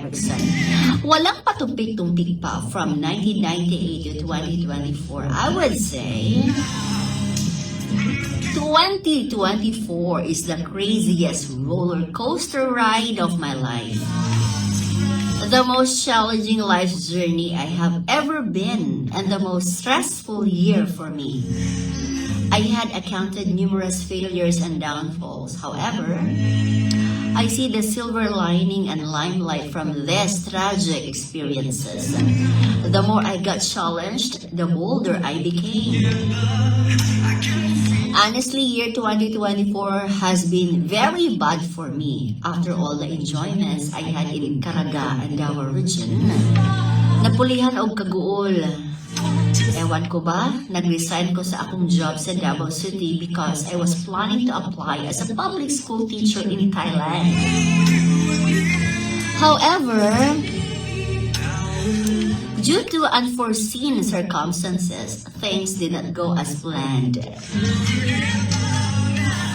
Erickson. Walang patumpik-tumpik pa from 1998 to 2024. I would say 2024 is the craziest roller coaster ride of my life. The most challenging life journey I have ever been, and the most stressful year for me. I had encountered numerous failures and downfalls. However, I see the silver lining and limelight from these tragic experiences. The more I got challenged, the bolder I became. Honestly, year 2024 has been very bad for me. After all the enjoyments I had in Caraga and Davao region, napulihan og kaguol. Ewan ko ba, nag-resign ko sa akong job sa Davao City because I was planning to apply as a public school teacher in Thailand. However, due to unforeseen circumstances, things did not go as planned.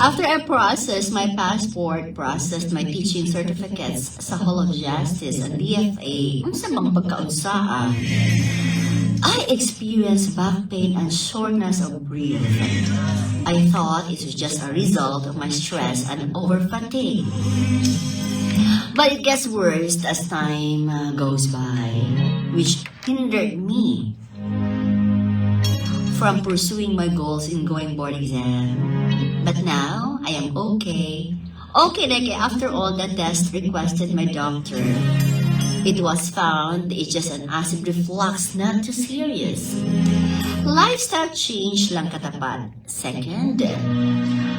After I processed my passport, processed my teaching certificates sa Hall of Justice and DFA, sa mga pagkaunsaa, I experienced back pain and shortness of breath. I thought it was just a result of my stress and over-fatigue. But it gets worse as time goes by, which hindered me from pursuing my goals in going board exam. But now, I am okay. Okay, like after all the tests requested my doctor, it was found it's just an acid reflux, not too serious. Lifestyle change lang katapat. Second,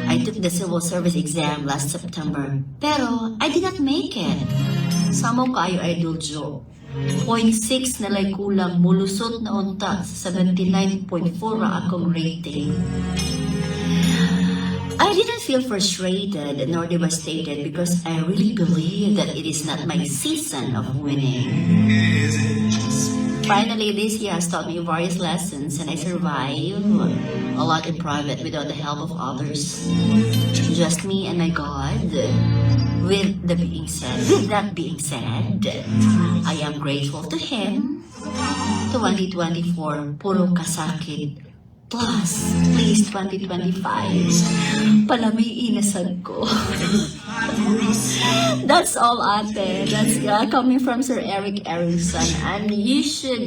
I took the civil service exam last September, pero I did not make it. Samo kayo Idol Joe. 0.6 na lay kulang, mulusot na unta sa 79.4 ra akong rating. I didn't feel frustrated nor devastated because I really believe that it is not my season of winning. Finally, this year has taught me various lessons and I survived a lot in private without the help of others. Just me and my God. With that being said, I am grateful to Him. 2024, puro kasakit. Plus, please 2025, palamay inasad ko. That's all, ate. That's coming from Sir Eric Erickson. And you should